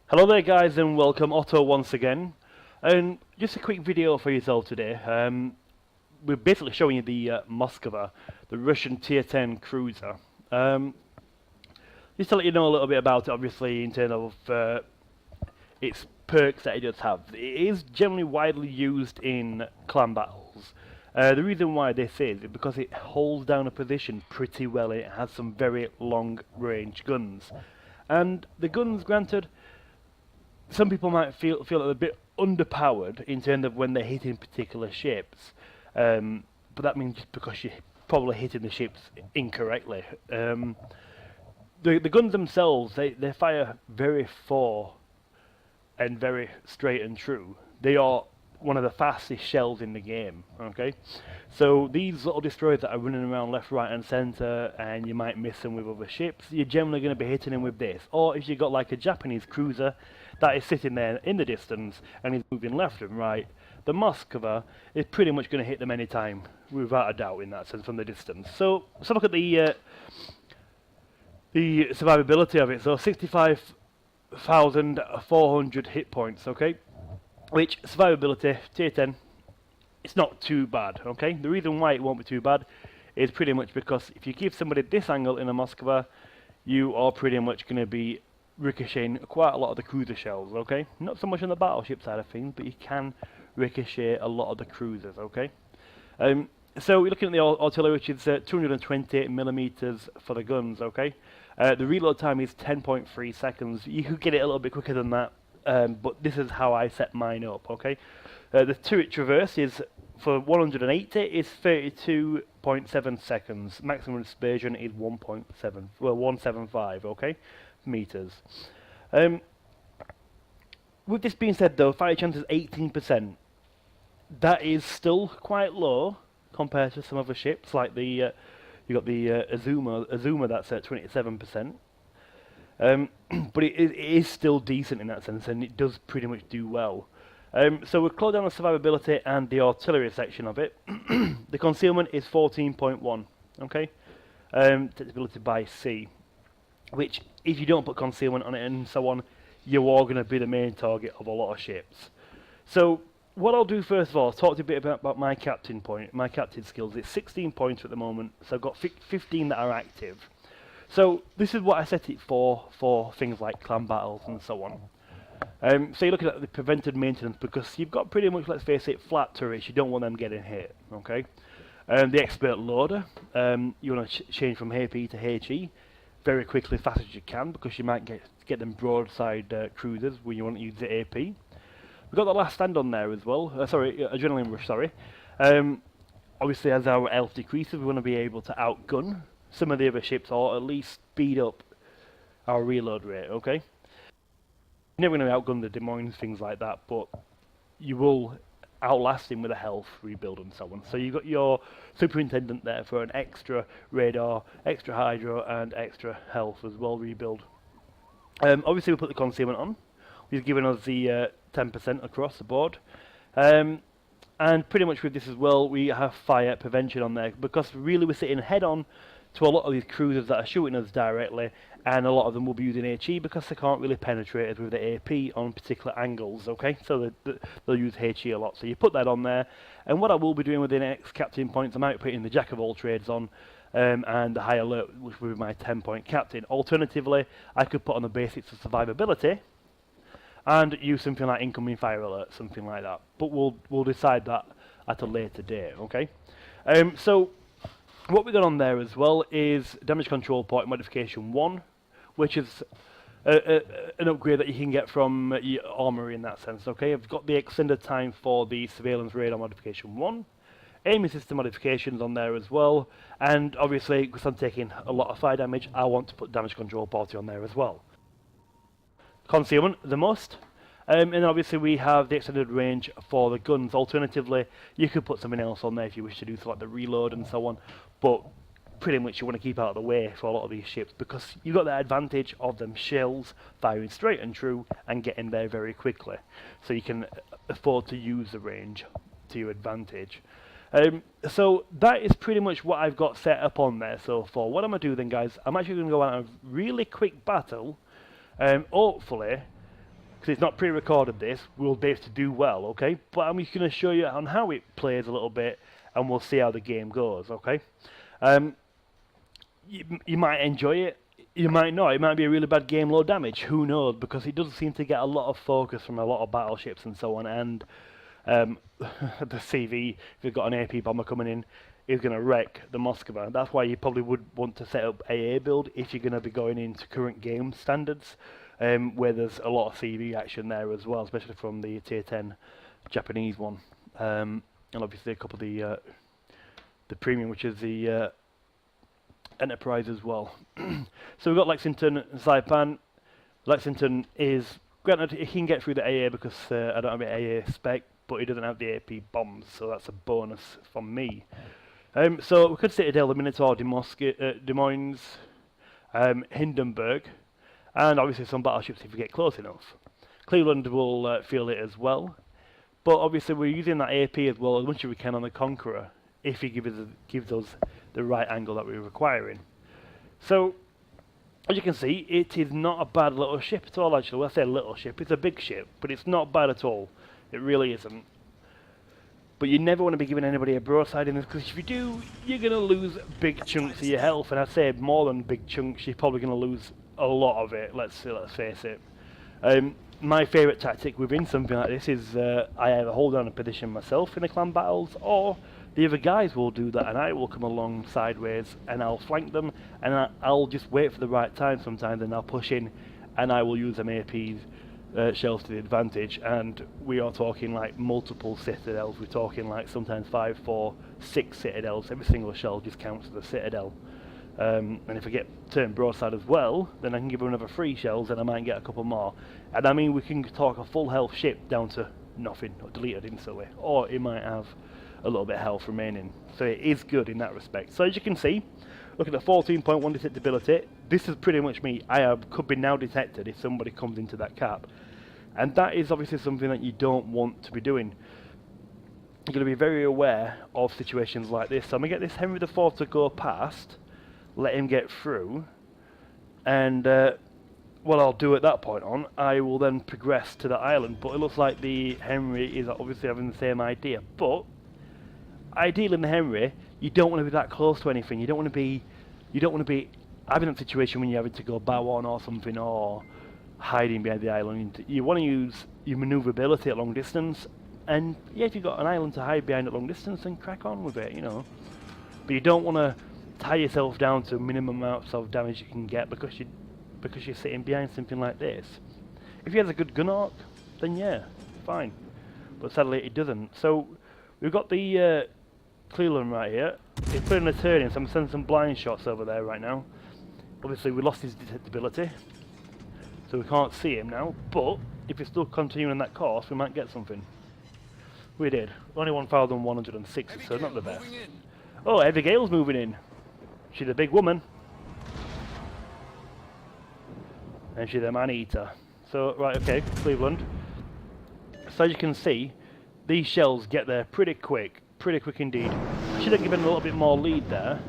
Hello there guys and welcome Otto once again, and just a quick video for yourself today. We're basically showing you the Moskva, the Russian tier 10 cruiser. Just to let you know a little bit about it, obviously in terms of its perks that it does have. It is generally widely used in clan battles. The reason why this is because it holds down a position pretty well. It has some very long range guns, and the guns, granted, some people might feel a bit underpowered in terms of when they're hitting particular ships, but that means just because you're probably hitting the ships incorrectly. The guns themselves, they fire very far and very straight and true. They are one of the fastest shells in the game. Okay, so these little destroyers that are running around left, right, and centre, and you might miss them with other ships, you're generally going to be hitting them with this. Or if you've got like a Japanese cruiser that is sitting there in the distance and is moving left and right, the Moskva is pretty much going to hit them anytime, without a doubt, in that sense, from the distance. So look at the survivability of it. So 65,400 hit points. Okay, which survivability tier 10, it's not too bad. Okay, the reason why it won't be too bad is pretty much because if you give somebody this angle in a Moskva, you are pretty much going to be ricocheting quite a lot of the cruiser shells. Okay, not so much on the battleship side of things, but you can ricochet a lot of the cruisers. Okay, so we're looking at the artillery, which is 220 millimeters for the guns. Okay, the reload time is 10.3 seconds. You could get it a little bit quicker than that, but this is how I set mine up. Okay, the turret traverse is for 180 is 32.7 seconds. Maximum dispersion is 175. Okay, meters. With this being said, though, fire chance is 18%. That is still quite low compared to some other ships, like the you got the Azuma that's at 27%. But it is still decent in that sense, and it does pretty much do well. So we'll close down the survivability and the artillery section of it. The concealment is 14.1. Okay, detectability by sea, which if you don't put concealment on it and so on, you are going to be the main target of a lot of ships. So what I'll do first of all, talk to you a bit about my captain skills. It's 16 points at the moment, so I've got 15 that are active. So this is what I set it for things like clan battles and so on. So you're looking at the prevented maintenance, because you've got pretty much, let's face it, flat turrets. You don't want them getting hit. Okay. The expert loader, you want to change from HP to HE very quickly, fast as you can, because you might get them broadside cruisers when you want to use the AP. We've got the last stand on there as well. Adrenaline rush. Sorry. Obviously, as our health decreases, we want to be able to outgun some of the other ships, or at least speed up our reload rate. Okay. You're never going to outgun the Des Moines, things like that, but you will outlast him with a health rebuild and so on. So you've got your superintendent there for an extra radar, extra hydro, and extra health as well rebuild. Obviously we put the concealment on. He's given us the 10% across the board. And pretty much with this as well, we have fire prevention on there, because really we're sitting head on to a lot of these cruisers that are shooting us directly, and a lot of them will be using HE because they can't really penetrate us with the AP on particular angles. Okay, so they'll use HE a lot. So you put that on there, and what I will be doing with the next captain points, I might put in the jack of all trades on, and the high alert, which will be my 10-point captain. Alternatively, I could put on the basics of survivability and use something like incoming fire alert, something like that. But we'll decide that at a later date. Okay, so what we got on there as well is damage control point modification 1, which is an upgrade that you can get from your armory in that sense. Okay, I've got the extended time for the surveillance radar modification 1, aiming system modifications on there as well, and obviously because I'm taking a lot of fire damage, I want to put damage control party on there as well. Concealment, the must. And obviously we have the extended range for the guns. Alternatively, you could put something else on there if you wish to do so, like the reload and so on, but pretty much you want to keep out of the way for a lot of these ships, because you've got the advantage of them shells firing straight and true and getting there very quickly, so you can afford to use the range to your advantage. So that is pretty much what I've got set up on there so far. What I'm going to do then, guys, I'm actually going to go on a really quick battle, hopefully because it's not pre-recorded this, we'll be able to do well, okay? But I'm just going to show you on how it plays a little bit, and we'll see how the game goes, okay? You might enjoy it, you might not. It might be a really bad game, low damage, who knows, because it does seem to get a lot of focus from a lot of battleships and so on, and the CV, if you've got an AP bomber coming in, is going to wreck the Moskva. That's why you probably would want to set up AA build if you're going to be going into current game standards, where there's a lot of CV action there as well, especially from the tier 10 Japanese one, and obviously a couple of the premium, which is the Enterprise as well. So we've got Lexington and Saipan. Lexington is, granted, he can get through the AA because I don't have an AA spec, but he doesn't have the AP bombs, so that's a bonus from me. So we could Citadel, the Minotaur, Des Moines, Hindenburg, and obviously some battleships if you get close enough. Cleveland will feel it as well, but obviously we're using that AP as well as much as we can on the Conqueror, if he gives us the right angle that we're requiring. So, as you can see, it is not a bad little ship at all, actually. When I say little ship, it's a big ship, but it's not bad at all. It really isn't. But you never want to be giving anybody a broadside in this, because if you do, you're going to lose big chunks of your health, and I'd say more than big chunks, you're probably going to lose a lot of it, let's face it. My favourite tactic within something like this is I either hold down a position myself in the clan battles, or the other guys will do that, and I will come along sideways and I'll flank them, and I'll just wait for the right time sometimes, and I'll push in and I will use them APs shells to the advantage. And we are talking like multiple citadels, we're talking like sometimes 5, 4, 6 citadels. Every single shell just counts as a citadel. And if I get turned broadside as well, then I can give them another 3 shells and I might get a couple more. And I mean, we can talk a full health ship down to nothing, or deleted instantly, or it might have a little bit of health remaining. So it is good in that respect. So as you can see, look at the 14.1 detectability. This is pretty much me. Could be now detected if somebody comes into that cap. And that is obviously something that you don't want to be doing. You're going to be very aware of situations like this. So I'm going to get this Henry IV to go past, let him get through, and what I'll do at that point on, I will then progress to the island. But it looks like the Henry is obviously having the same idea. But ideally in the Henry, you don't want to be that close to anything. You don't want to be having that situation when you're having to go bow on or something, or hiding behind the island. You want to use your manoeuvrability at long distance, and yeah, if you've got an island to hide behind at long distance, then crack on with it, you know. But you don't want to tie yourself down to minimum amounts of damage you can get because you're sitting behind something like this. If he has a good gun arc, then yeah, fine. But sadly it doesn't. So we've got the Cleveland right here. He's putting a turn in, so I'm sending some blind shots over there right now. Obviously we lost his detectability, so we can't see him now, but if he's still continuing on that course, we might get something. We did. Only 1,160, so not the best. Oh, Heavy Gale's moving in. She's a big woman. And she's a man-eater. So, right, okay, Cleveland. So as you can see, these shells get there pretty quick indeed. I should have given a little bit more lead there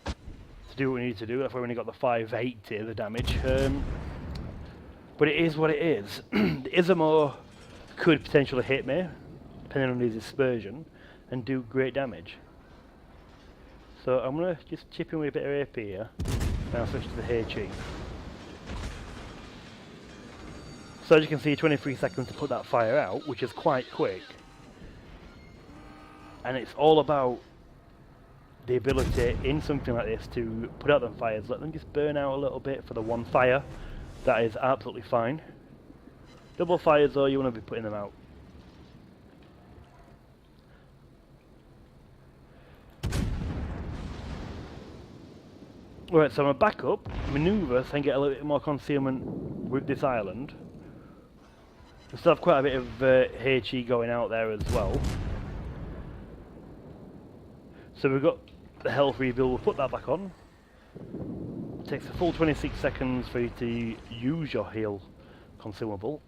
to do what we need to do. That's why we only got the 580 the damage. But it is what it is. The Izumo could potentially hit me, depending on his dispersion, and do great damage. So I'm going to just chip in with a bit of AP here, and I'll switch to the HE. So as you can see, 23 seconds to put that fire out, which is quite quick. And it's all about the ability in something like this to put out them fires, let them just burn out a little bit for the one fire. That is absolutely fine. Double fires though, you want to be putting them out. Right, so I'm going to back up, manoeuvre, and get a little bit more concealment with this island. We still have quite a bit of HE going out there as well. So we've got the health rebuild, we'll put that back on. It takes a full 26 seconds for you to use your heal consumable.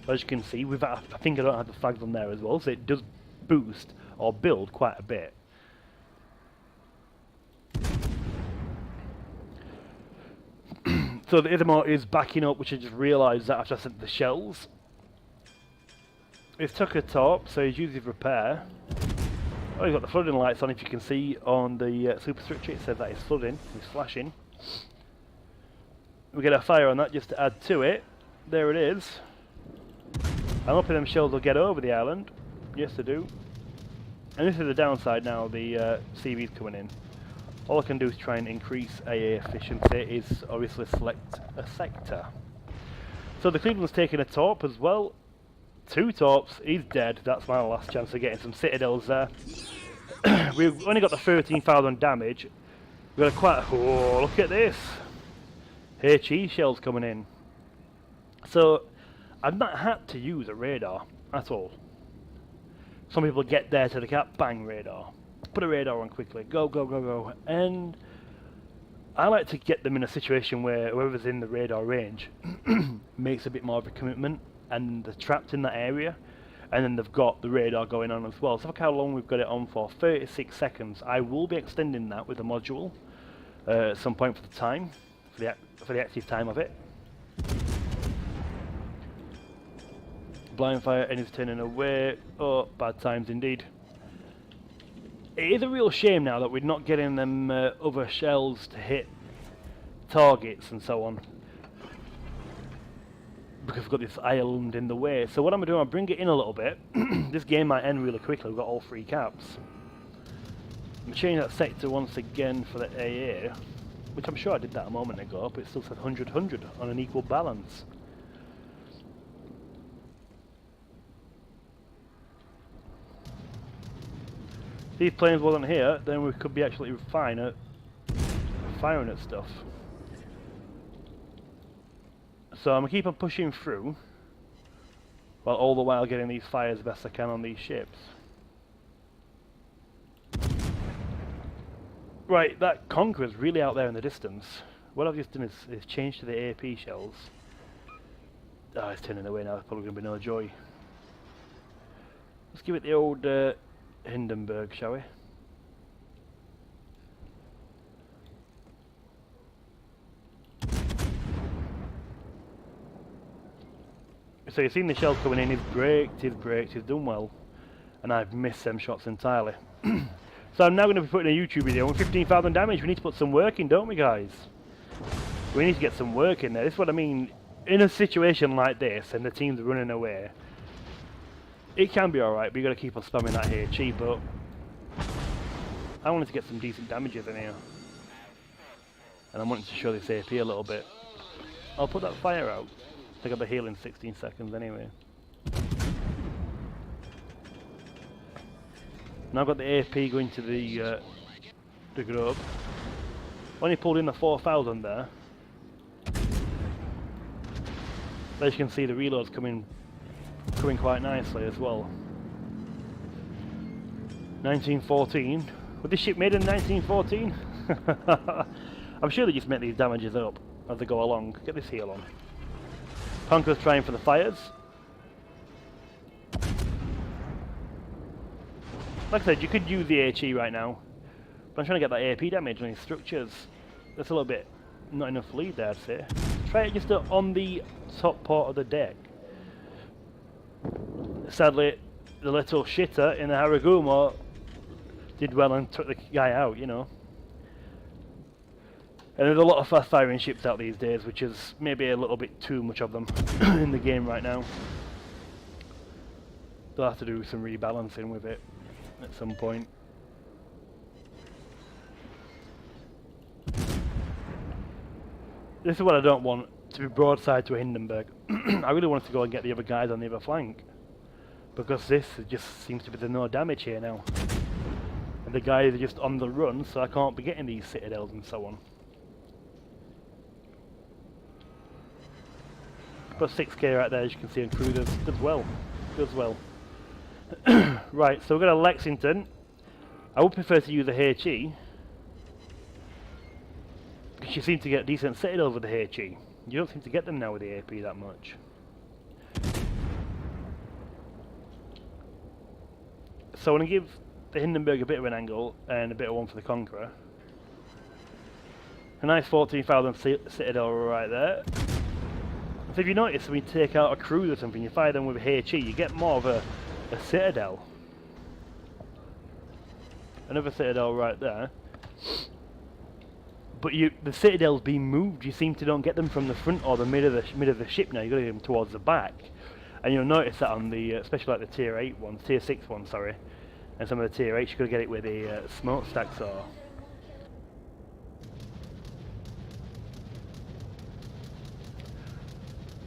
As you can see, with that, I think I don't have the flags on there as well, so it does boost or build quite a bit. So the Ithamar is backing up, which I just realised that after I sent the shells. He's took a top, so he's using repair. Oh, he's got the flooding lights on, if you can see on the superstructure. It says that it's flooding, he's flashing. We get a fire on that just to add to it. There it is. I'm hoping them shells will get over the island. Yes, they do. And this is the downside now, the CV's coming in. All I can do is try and increase AA efficiency, is obviously select a sector. So the Cleveland's taking a torp as well. 2 torps, he's dead. That's my last chance of getting some citadels there. We've only got the 13,000 damage. We've got quite... Oh, look at this! HE shells coming in. So, I've not had to use a radar at all. Some people get there to the cap, bang, radar. Put a radar on quickly, go, go, go, go. And I like to get them in a situation where whoever's in the radar range makes a bit more of a commitment, and they're trapped in that area, and then they've got the radar going on as well. So look how long we've got it on for, 36 seconds. I will be extending that with a module at some point for the time, for the active time of it. Blind fire, and he's turning away. Oh, bad times indeed. It is a real shame now that we're not getting them other shells to hit targets and so on, because we've got this island in the way. So what I'm going to do, I'll bring it in a little bit. This game might end really quickly. We've got all 3 caps. I'm changing that sector once again for the AA, which I'm sure I did that a moment ago, but it still says 100-100 on an equal balance. If these planes wasn't here, then we could be actually fine at firing at stuff. So I'm going to keep on pushing through, while all the while getting these fires as best I can on these ships. Right, that Conqueror's really out there in the distance. What I've just done is change to the AP shells. Oh, it's turning away now, there's probably going to be no joy. Let's give it the old Hindenburg, shall we? So you've seen the shells coming in, he's braked, he's done well. And I've missed them shots entirely. So I'm now going to be putting a YouTube video on 15,000 damage. We need to put some work in, don't we, guys? We need to get some work in there. This is what I mean. In a situation like this, and the team's running away, it can be alright, but you've got to keep on spamming that HE, but I wanted to get some decent damages in here. And I wanted to show this AP a little bit. I'll put that fire out. I got the heal in 16 seconds anyway. Now I've got the AP going to the grove. Only pulled in the 4,000 there. As you can see, the reload's coming quite nicely as well. 1914. Was this ship made in 1914? I'm sure they just make these damages up as they go along. Get this heal on. Conqueror's trying for the fires. Like I said, you could use the HE right now, but I'm trying to get that AP damage on these structures. That's a little bit not enough lead there, I'd say. Try it just on the top part of the deck. Sadly, the little shitter in the Haraguma did well and took the guy out, you know. And there's a lot of fast firing ships out these days, which is maybe a little bit too much of them in the game right now. They'll have to do some rebalancing with it at some point. This is what I don't want, to be broadside to a Hindenburg. I really want to go and get the other guys on the other flank, because this just seems to be the no damage here now. And the guys are just on the run, so I can't be getting these citadels and so on. Put 6k right there, as you can see, on cruisers. Does well. Does well. Right, so we've got a Lexington. I would prefer to use a HE, because you seem to get decent citadels with the HE. You don't seem to get them now with the AP that much. So I'm going to give the Hindenburg a bit of an angle and a bit of one for the Conqueror. A nice 14,000 citadel right there. So if you notice, when you take out a cruise or something, you fire them with HE, you get more of a citadel. Another citadel right there. But the citadel's being moved. You seem to don't get them from the front or the mid of the ship now. You got to get them towards the back. And you'll notice that on the, especially like the tier 8 ones, tier 6 ones, sorry, and some of the tier 8s, you got to get it with a smokestack saw.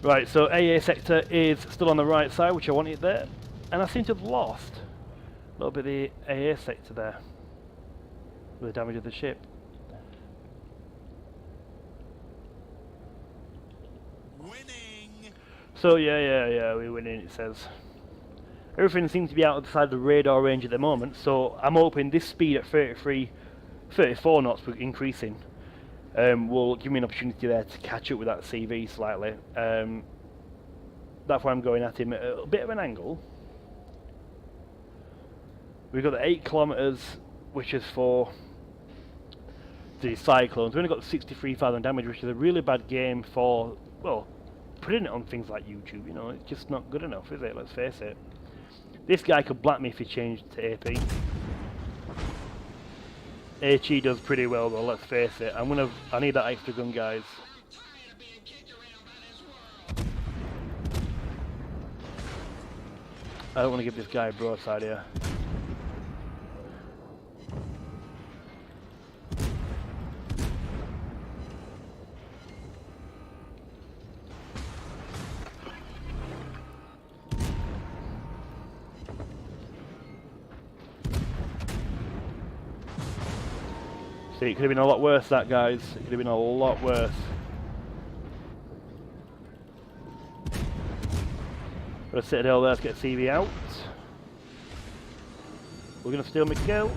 Right, so AA sector is still on the right side, which I wanted there, and I seem to have lost a little bit of the AA sector there with the damage of the ship. Winning. So yeah, we're winning. It says everything seems to be outside the radar range at the moment, so I'm hoping this speed at 34 knots we're increasing. Will give me an opportunity there to catch up with that CV slightly. That's why I'm going at him at a bit of an angle. We've got the 8 kilometers, which is for the cyclones. We've only got 63,000 damage, which is a really bad game for, well, putting it on things like YouTube. You know, it's just not good enough, is it? Let's face it. This guy could black me if he changed to AP. HE does pretty well though, let's face it. I need that extra gun, guys. I don't want to give this guy a broadside here. See, it could have been a lot worse, that, guys. It could have been a lot worse. Got a citadel there to get CV out. We're going to steal my kill.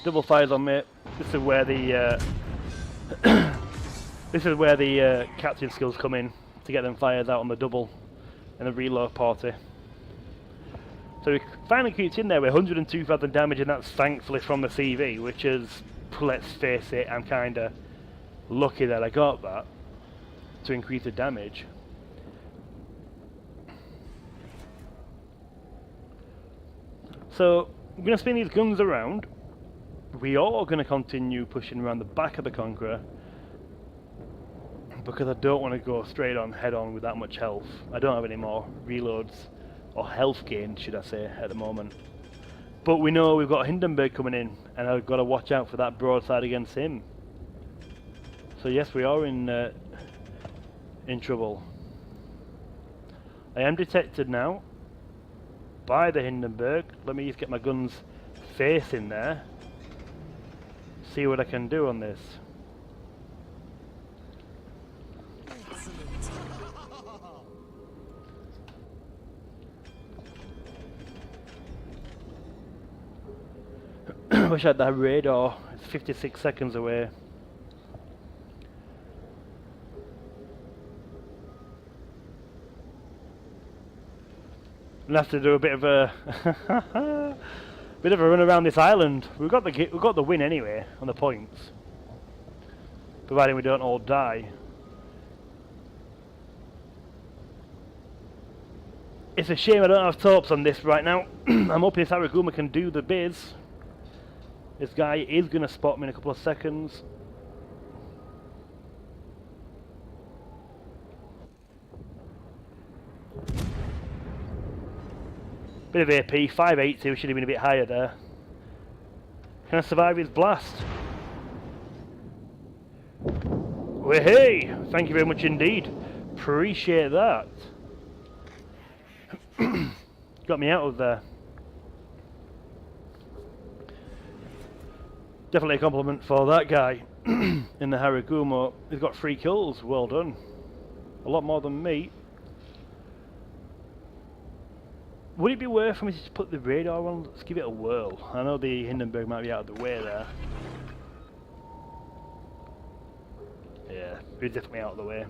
Double fires on me. This is where the captain skills come in to get them fires out on the double and the reload party. So we finally keeps in there with 102,000 damage, and that's thankfully from the CV, which is, let's face it, I'm kind of lucky that I got that to increase the damage. So I'm going to spin these guns around. We are going to continue pushing around the back of the Conqueror because I don't want to go straight on, head on with that much health. I don't have any more reloads or health gain, should I say, at the moment. But we know we've got Hindenburg coming in, and I've got to watch out for that broadside against him. So yes, we are in trouble. I am detected now by the Hindenburg. Let me just get my guns facing there. See what I can do on this. Wish I had that radar. It's 56 seconds away. We'll have to do a bit of a bit of a run around this island. We've got the win anyway on the points, providing we don't all die. It's a shame I don't have torps on this right now. I'm hoping Saraguma can do the biz. This guy is going to spot me in a couple of seconds. Bit of AP, 580, we should have been a bit higher there. Can I survive his blast? Well, hey, thank you very much indeed. Appreciate that. Got me out of there. Definitely a compliment for that guy in the Haragumo. He's got 3 kills, well done. A lot more than me. Would it be worth for me to just put the radar on? Let's give it a whirl. I know the Hindenburg might be out of the way there. Yeah, he's definitely out of the way.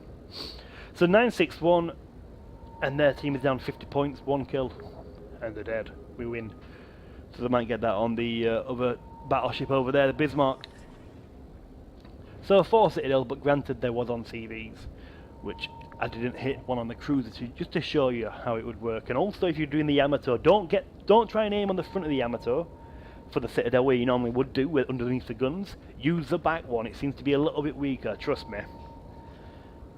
So 961, and their team is down 50 points, 1 kill, and they're dead. We win. So they might get that on the other battleship over there, the Bismarck. So 4 Citadel, but granted there was on CVs, which I didn't hit one on the cruiser just to show you how it would work. And also, if you're doing the Yamato, don't try and aim on the front of the Yamato for the Citadel where you normally would do with underneath the guns. Use the back one. It seems to be a little bit weaker. Trust me.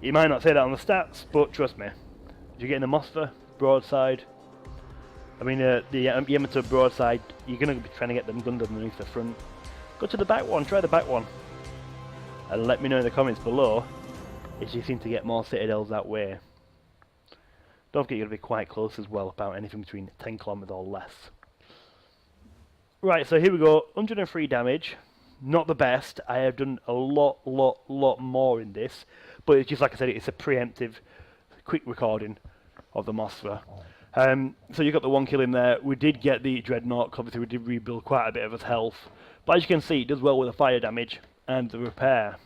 You might not say that on the stats, but trust me. If you're getting the Moskva broadside, I mean the Yamato broadside, you're going to be trying to get them guns underneath the front. Go to the back one. Try the back one. And let me know in the comments below if you seem to get more Citadels that way. Don't forget you've got to be quite close as well, about anything between 10 kilometers or less. Right, so here we go, 103 damage. Not the best. I have done a lot more in this, but it's just like I said, it's a preemptive, quick recording of the Moskva. So you got the 1 kill in there. We did get the Dreadnought, obviously we did rebuild quite a bit of his health, but as you can see, it does well with the fire damage and the repair.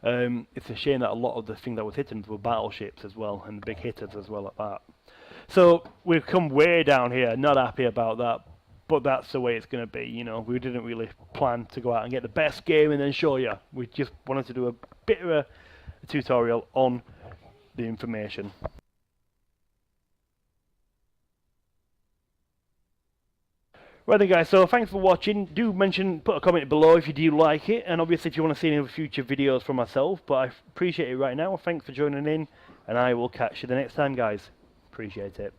It's a shame that a lot of the things that was hitting were battleships as well, and the big hitters as well at that. So we've come way down here, not happy about that, but that's the way it's going to be, you know. We didn't really plan to go out and get the best game and then show you. We just wanted to do a bit of a tutorial on the information. Right then guys, so thanks for watching. Do put a comment below if you do like it, and obviously if you want to see any future videos from myself, but I appreciate it right now. Thanks for joining in, and I will catch you the next time guys. Appreciate it.